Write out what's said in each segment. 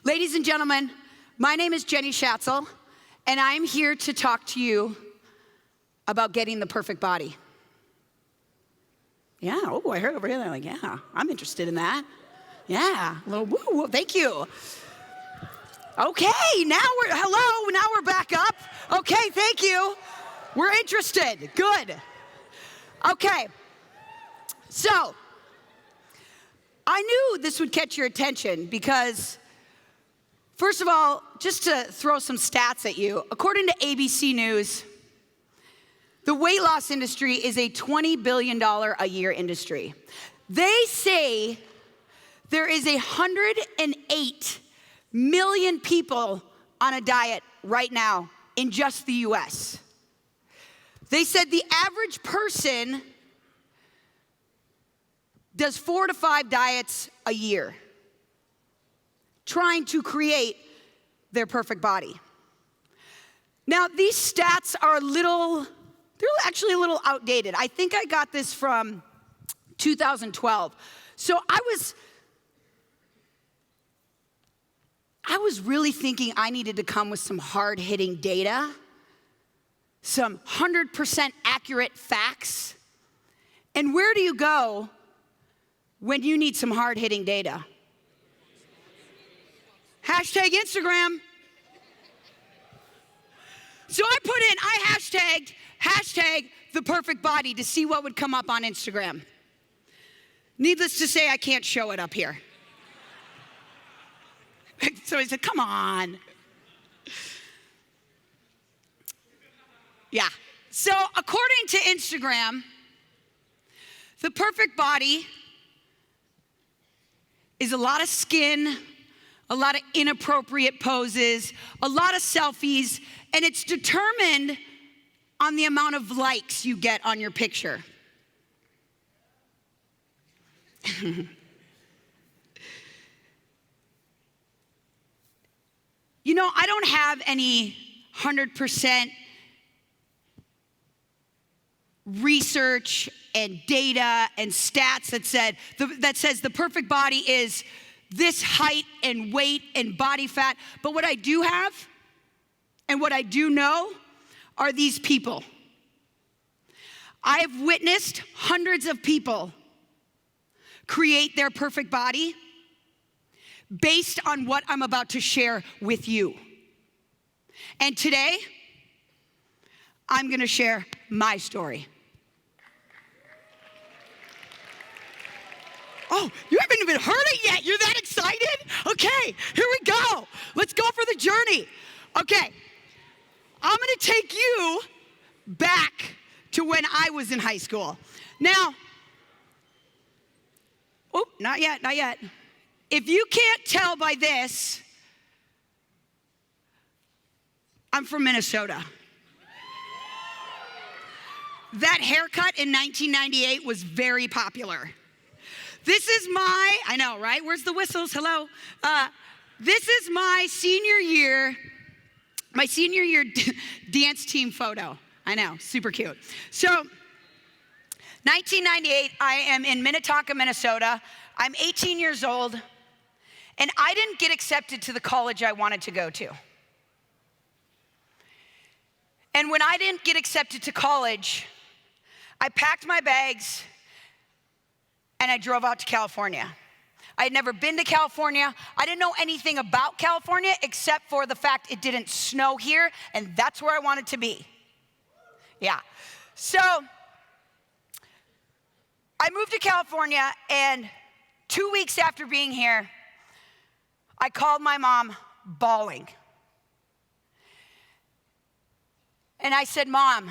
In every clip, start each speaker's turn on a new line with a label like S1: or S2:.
S1: Ladies and gentlemen, my name is Jenny Schatzle, and I'm here to talk to you about getting the perfect body. Yeah, oh, I heard over here, they're like, yeah, I'm interested in that. Yeah, a little woo, thank you. Okay, now we're back up. Okay, thank you. We're interested, good. Okay, so I knew this would catch your attention because, first of all, just to throw some stats at you, according to ABC News, the weight loss industry is a $20 billion a year industry. They say there is 108 million people on a diet right now in just the US. They said the average person does 4 to 5 diets a year, trying to create their perfect body. Now, these stats are they're actually a little outdated. I think I got this from 2012. So I was really thinking I needed to come with some hard-hitting data, some 100% accurate facts. And where do you go when you need some hard-hitting data? Hashtag Instagram. So I hashtagged the perfect body to see what would come up on Instagram. Needless to say, I can't show it up here. So I said, come on. Yeah. So according to Instagram, the perfect body is a lot of skin, a lot of inappropriate poses, a lot of selfies, and it's determined on the amount of likes you get on your picture. You know, I don't have any 100% research and data and stats that says the perfect body is this height and weight and body fat. But what I do have and what I do know are these people. I have witnessed hundreds of people create their perfect body based on what I'm about to share with you. And today, I'm gonna share my story. Oh, you haven't even heard it yet. You're that excited? Okay, here we go. Let's go for the journey. Okay, I'm gonna take you back to when I was in high school. Now, not yet. If you can't tell by this, I'm from Minnesota. That haircut in 1998 was very popular. This is I know, right? Where's the whistles? Hello. This is my senior year dance team photo. I know, super cute. So, 1998, I am in Minnetonka, Minnesota. I'm 18 years old, and I didn't get accepted to the college I wanted to go to. And when I didn't get accepted to college, I packed my bags and I drove out to California. I had never been to California. I didn't know anything about California except for the fact it didn't snow here, and that's where I wanted to be. Yeah. So I moved to California, and 2 weeks after being here, I called my mom bawling. And I said, Mom,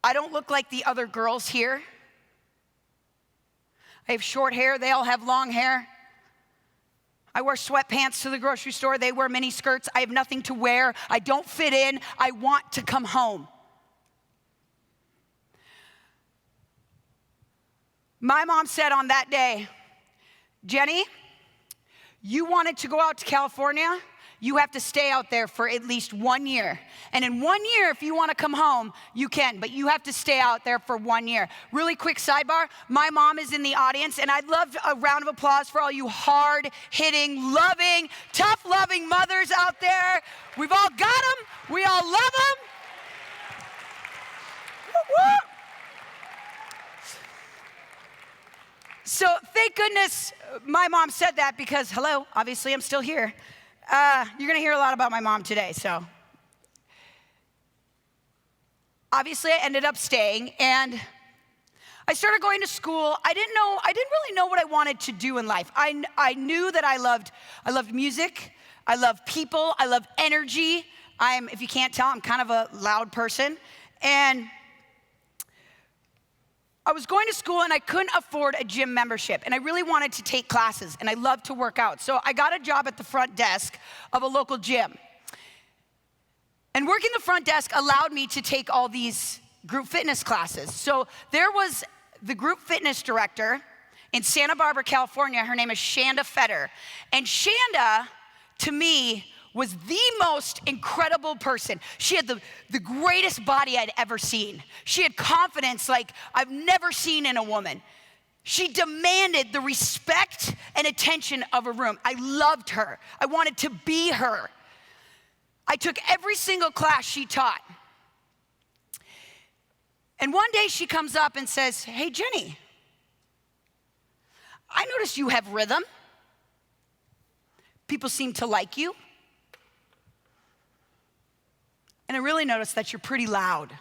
S1: I don't look like the other girls here. I have short hair, they all have long hair. I wear sweatpants to the grocery store, they wear mini skirts. I have nothing to wear, I don't fit in, I want to come home. My mom said on that day, Jenny, you wanted to go out to California, you have to stay out there for at least 1 year. And in 1 year, if you want to come home, you can, but you have to stay out there for 1 year. Really quick sidebar, my mom is in the audience, and I'd love a round of applause for all you hard-hitting, loving, tough-loving mothers out there. We've all got them. We all love them. Woo-woo. So thank goodness my mom said that, because, hello, obviously I'm still here. You're going to hear a lot about my mom today, so. Obviously I ended up staying, and I started going to school. I didn't really know what I wanted to do in life. I knew that I loved music, I love people, I love energy. If you can't tell, I'm kind of a loud person. And I was going to school, and I couldn't afford a gym membership, and I really wanted to take classes, and I love to work out. So I got a job at the front desk of a local gym. And working the front desk allowed me to take all these group fitness classes. So there was the group fitness director in Santa Barbara, California. Her name is Shanda Fetter. And Shanda, to me, was the most incredible person. She had the greatest body I'd ever seen. She had confidence like I've never seen in a woman. She demanded the respect and attention of a room. I loved her. I wanted to be her. I took every single class she taught. And one day she comes up and says, "Hey, Jenny, I noticed you have rhythm. People seem to like you. And I really noticed that you're pretty loud.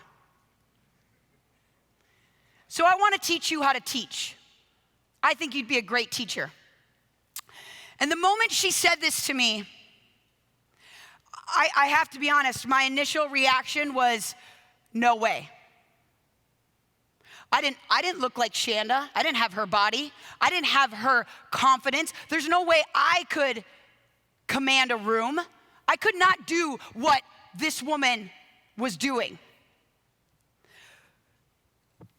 S1: So I want to teach you how to teach. I think you'd be a great teacher." And the moment she said this to me, I have to be honest, my initial reaction was, no way. I didn't look like Shanda. I didn't have her body. I didn't have her confidence. There's no way I could command a room. I could not do what this woman was doing.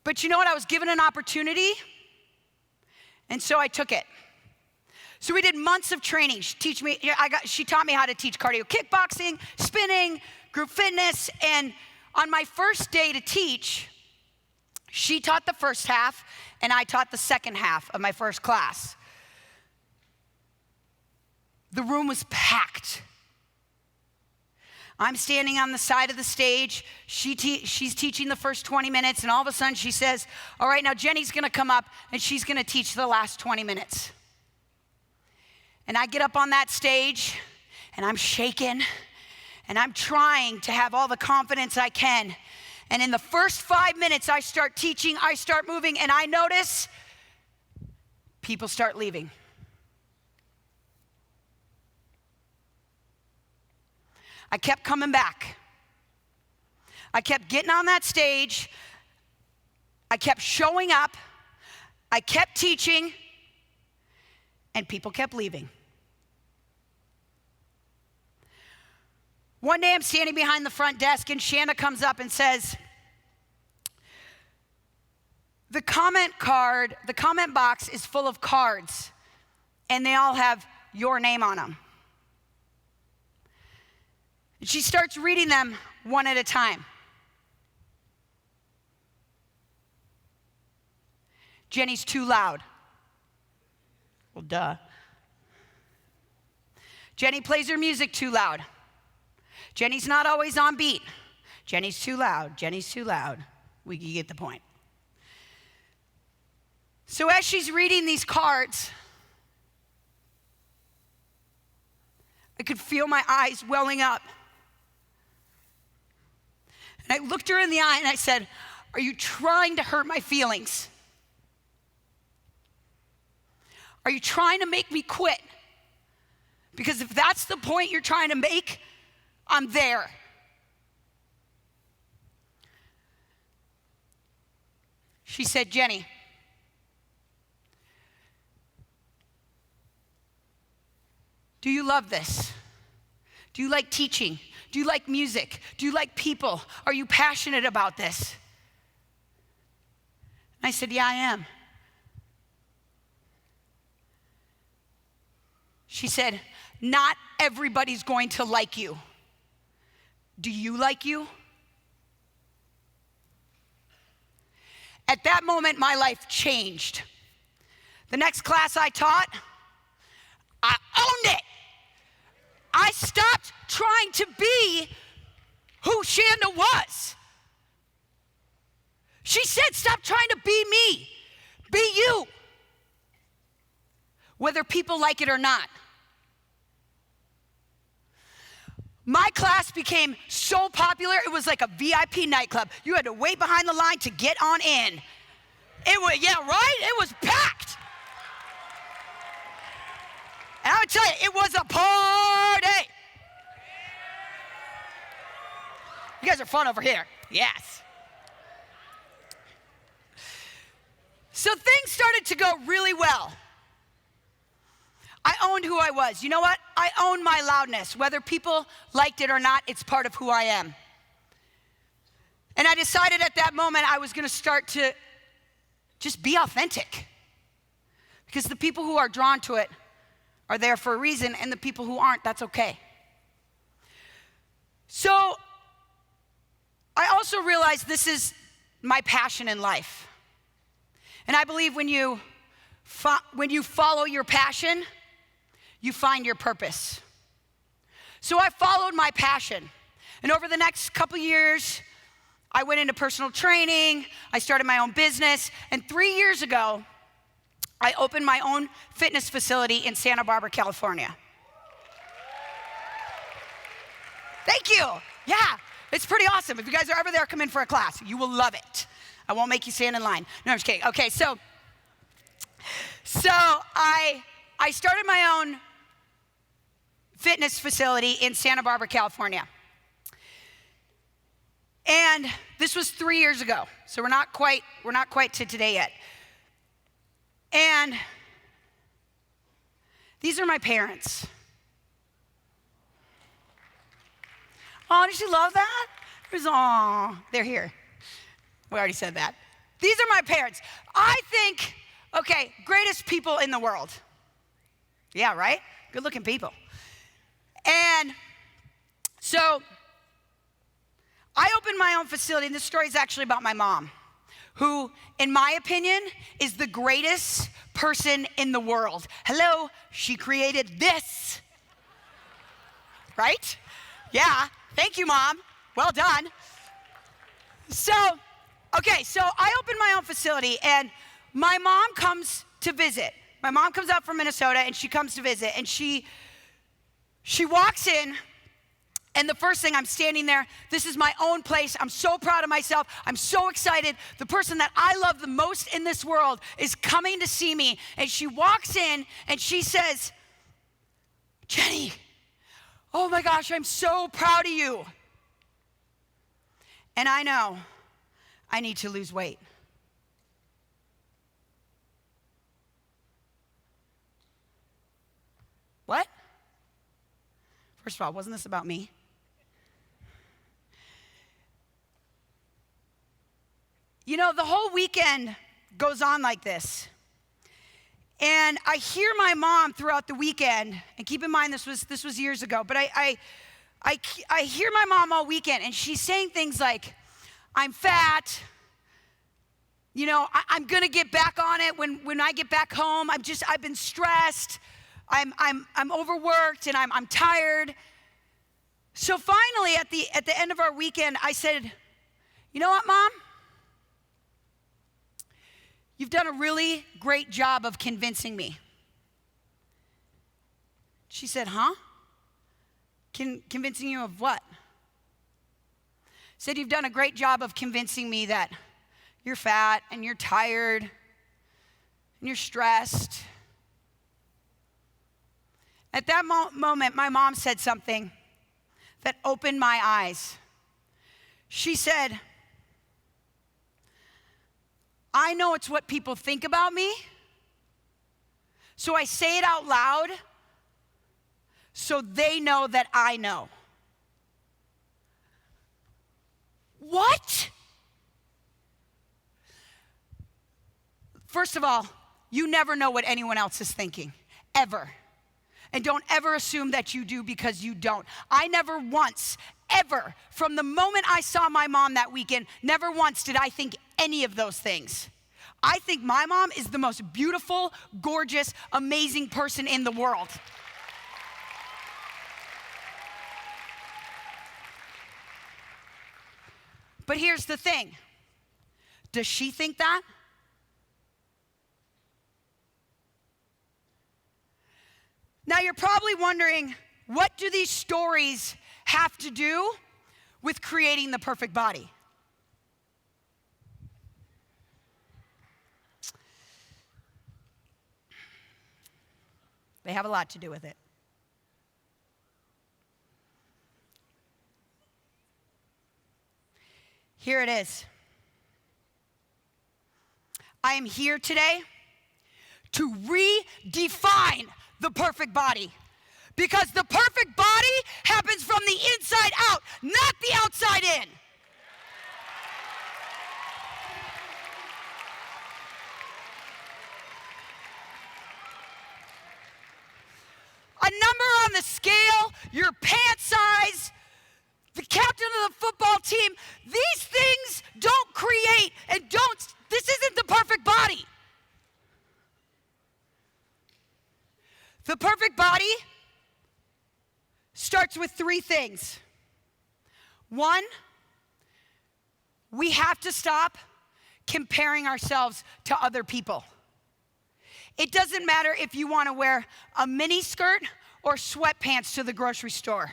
S1: But you know what? I was given an opportunity, and so I took it. So we did months of training. She taught me how to teach cardio kickboxing, spinning, group fitness, and on my first day to teach, she taught the first half, and I taught the second half of my first class. The room was packed. I'm standing on the side of the stage. She's teaching the first 20 minutes, and all of a sudden she says, "All right, now Jenny's gonna come up, and she's gonna teach the last 20 minutes. And I get up on that stage, and I'm shaking, and I'm trying to have all the confidence I can. And in the first 5 minutes, I start teaching, I start moving, and I notice people start leaving. I kept coming back. I kept getting on that stage. I kept showing up. I kept teaching, and people kept leaving. One day I'm standing behind the front desk, and Shanda comes up and says, the comment box is full of cards, and they all have your name on them. And she starts reading them one at a time. Jenny's too loud. Well, duh. Jenny plays her music too loud. Jenny's not always on beat. Jenny's too loud. Jenny's too loud. You get the point. So as she's reading these cards, I could feel my eyes welling up. And I looked her in the eye and I said, "Are you trying to hurt my feelings? Are you trying to make me quit? Because if that's the point you're trying to make, I'm there." She said, "Jenny, do you love this? Do you like teaching? Do you like music? Do you like people? Are you passionate about this?" And I said, "Yeah, I am." She said, not everybody's going to like you. Do you like you? At that moment, my life changed. The next class I taught, I owned it. I stopped trying to be who Shanda was. She said, stop trying to be me. Be you. Whether people like it or not. My class became so popular, it was like a VIP nightclub. You had to wait behind the line to get on in. It was, yeah, right? It was packed. And I would tell you, it was a party. You guys are fun over here. Yes. So things started to go really well. I owned who I was. You know what? I owned my loudness. Whether people liked it or not, it's part of who I am. And I decided at that moment I was going to start to just be authentic. Because the people who are drawn to it are there for a reason, and the people who aren't, that's okay. So I also realized this is my passion in life. And I believe when you follow your passion, you find your purpose. So I followed my passion. And over the next couple years, I went into personal training. I started my own business. And 3 years ago, I opened my own fitness facility in Santa Barbara, California. Thank you. Yeah, it's pretty awesome. If you guys are ever there, come in for a class. You will love it. I won't make you stand in line. No, I'm just kidding. Okay, so I started my own fitness facility in Santa Barbara, California. And this was 3 years ago. So we're not quite to today yet. And these are my parents. Oh, did you love that? They're here. We already said that. These are my parents. I think, okay, greatest people in the world. Yeah, right? Good looking people. And so I opened my own facility, and this story is actually about my mom, who, in my opinion, is the greatest person in the world. Hello, she created this. Right? Yeah, thank you, Mom. Well done. So I opened my own facility, and my mom comes to visit. My mom comes out from Minnesota, and she comes to visit, and she walks in, and the first thing, I'm standing there. This is my own place. I'm so proud of myself. I'm so excited. The person that I love the most in this world is coming to see me, and she walks in, and she says, Jenny, oh my gosh, I'm so proud of you. And I know I need to lose weight. What? First of all, wasn't this about me? You know, the whole weekend goes on like this. And I hear my mom throughout the weekend, and keep in mind this was years ago, but I hear my mom all weekend, and she's saying things like, I'm fat, you know, I'm gonna get back on it when I get back home. I've been stressed, I'm overworked, and I'm tired. So finally, at the end of our weekend, I said, you know what, Mom? You've done a really great job of convincing me. She said, huh? Convincing you of what? Said, you've done a great job of convincing me that you're fat and you're tired and you're stressed. At that moment, my mom said something that opened my eyes. She said, I know it's what people think about me, so I say it out loud so they know that I know. What? First of all, you never know what anyone else is thinking, ever. And don't ever assume that you do, because you don't. I never once, ever, from the moment I saw my mom that weekend, never once did I think any of those things. I think my mom is the most beautiful, gorgeous, amazing person in the world. But here's the thing. Does she think that? Now you're probably wondering, what do these stories have to do with creating the perfect body? They have a lot to do with it. Here it is. I am here today to redefine the perfect body. Because the perfect body happens from the inside out, not the outside in. A number on the scale, your pant size, the captain of the football team, these things don't create and this isn't the perfect body. The perfect body starts with 3 things. 1, we have to stop comparing ourselves to other people. It doesn't matter if you want to wear a mini skirt or sweatpants to the grocery store.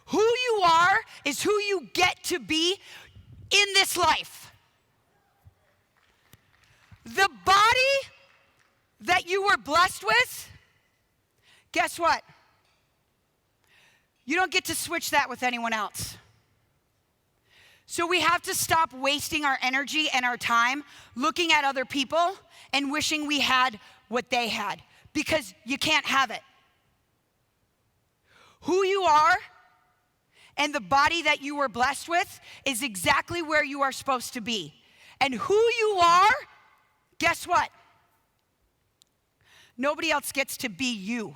S1: Who you are is who you get to be in this life. The body that you were blessed with, guess what? You don't get to switch that with anyone else. So we have to stop wasting our energy and our time looking at other people and wishing we had what they had, because you can't have it. Who you are and the body that you were blessed with is exactly where you are supposed to be. And who you are, guess what? Nobody else gets to be you.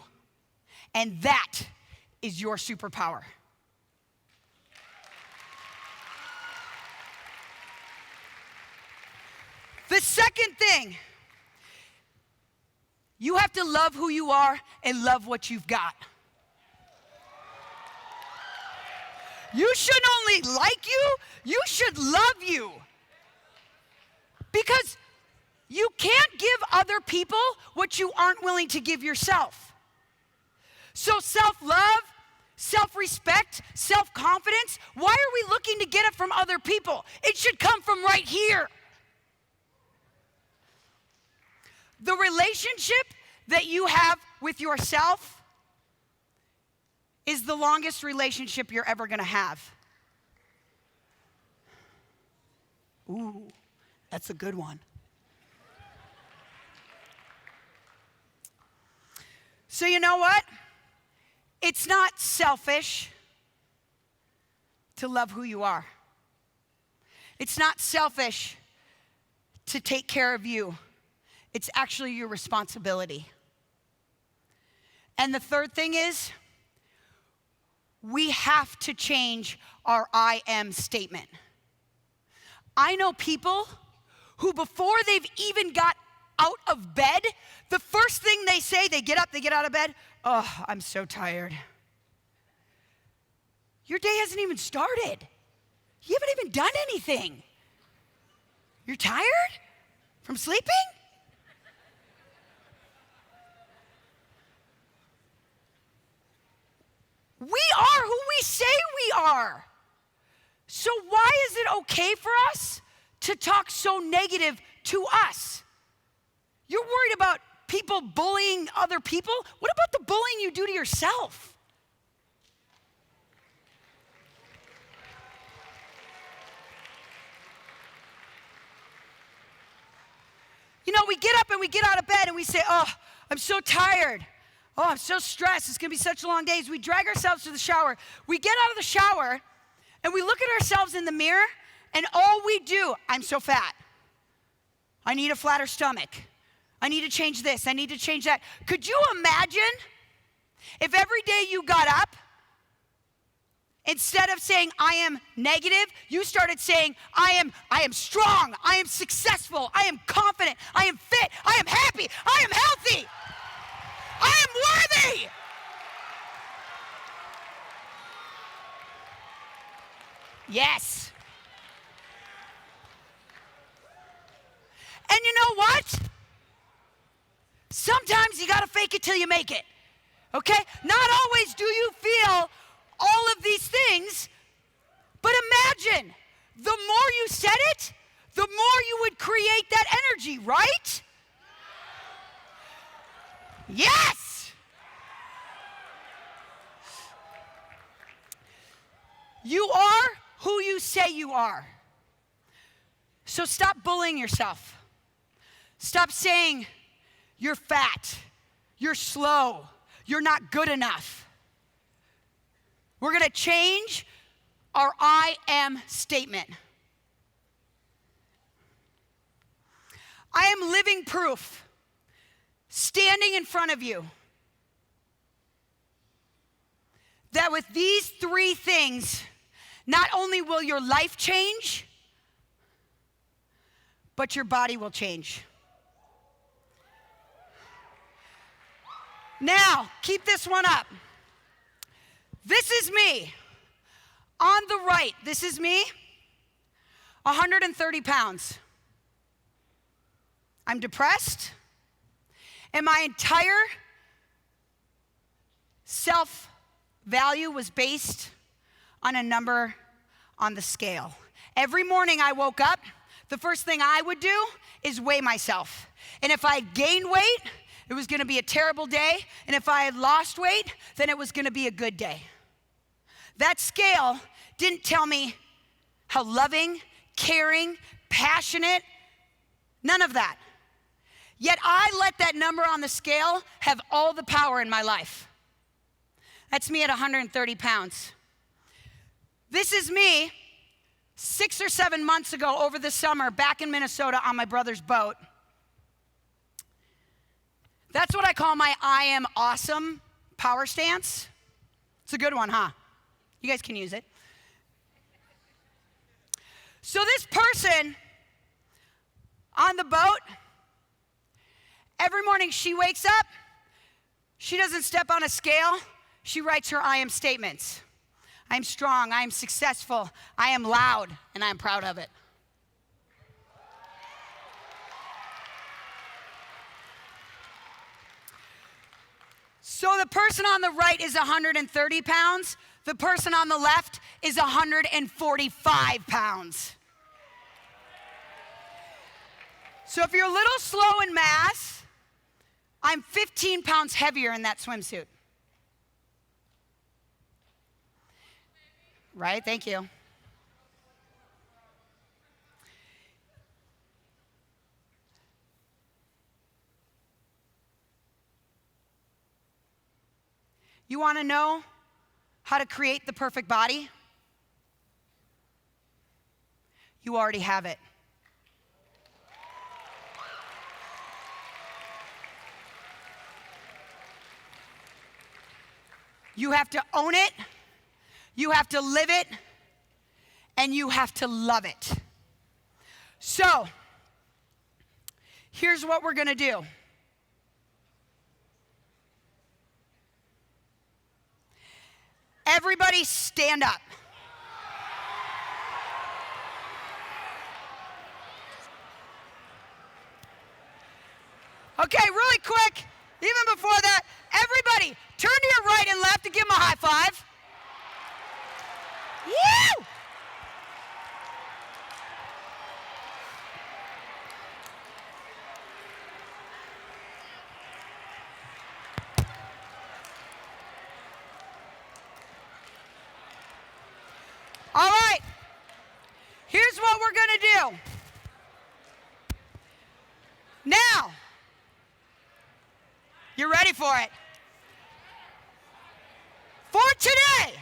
S1: And that is your superpower. The second thing, you have to love who you are and love what you've got. You shouldn't only like you should love you. Because you can't give other people what you aren't willing to give yourself. So self-love, self-respect, self-confidence, why are we looking to get it from other people? It should come from right here. The relationship that you have with yourself is the longest relationship you're ever going to have. Ooh, that's a good one. So you know what? It's not selfish to love who you are. It's not selfish to take care of you. It's actually your responsibility. And the third thing is, we have to change our I am statement. I know people who, before they've even got out of bed, the first thing they say, they get up, they get out of bed, oh, I'm so tired. Your day hasn't even started. You haven't even done anything. You're tired from sleeping? We are who we say we are. So why is it okay for us to talk so negative to us? You're worried about people bullying other people? What about the bullying you do to yourself? You know, we get up and we get out of bed and we say, oh, I'm so tired. Oh, I'm so stressed. It's going to be such long days. We drag ourselves to the shower. We get out of the shower and we look at ourselves in the mirror and all we do, I'm so fat. I need a flatter stomach. I need to change this. I need to change that. Could you imagine If every day you got up, instead of saying, I am negative, you started saying, I am strong, I am successful, I am confident, I am fit, I am happy, I am healthy, I am worthy. Yes. And you know what? Sometimes you gotta fake it till you make it, okay? Not always do you feel all of these things, but imagine, the more you said it, the more you would create that energy, right? Yes! You are who you say you are. So stop bullying yourself. Stop saying you're fat, you're slow, you're not good enough. We're gonna change our I am statement. I am living proof, standing in front of you, that with these 3 things, not only will your life change, but your body will change. Now, keep this one up. This is me. On the right, this is me, 130 pounds. I'm depressed, and my entire self-value was based on a number on the scale. Every morning I woke up, the first thing I would do is weigh myself. And if I gained weight, it was gonna be a terrible day. And if I had lost weight, then it was gonna be a good day. That scale didn't tell me how loving, caring, passionate, none of that. Yet I let that number on the scale have all the power in my life. That's me at 130 pounds. This is me 6 or 7 months ago over the summer back in Minnesota on my brother's boat. That's what I call my I am awesome power stance. It's a good one, huh? You guys can use it. So this person on the boat, every morning she wakes up, she doesn't step on a scale, she writes her I am statements. I am strong, I am successful, I am loud, and I am proud of it. So the person on the right is 130 pounds. The person on the left is 145 pounds. So if you're a little slow in math, I'm 15 pounds heavier in that swimsuit. Right? Thank you. You want to know how to create the perfect body? You already have it. You have to own it, you have to live it, and you have to love it. So, here's what we're gonna do. Everybody stand up. Okay, really quick, even before that, everybody turn to your right and left and give them a high five. Woo! All right, here's what we're gonna do. Now, you're ready for it. For today,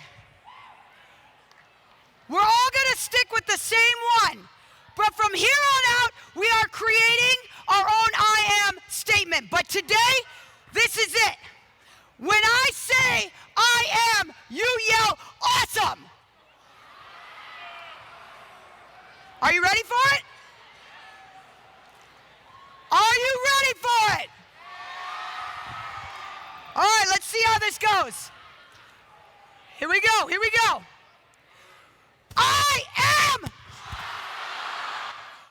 S1: we're all gonna stick with the same one, but from here on out, we are creating our own I am statement. But today, this is it. When I say see how this goes. Here we go.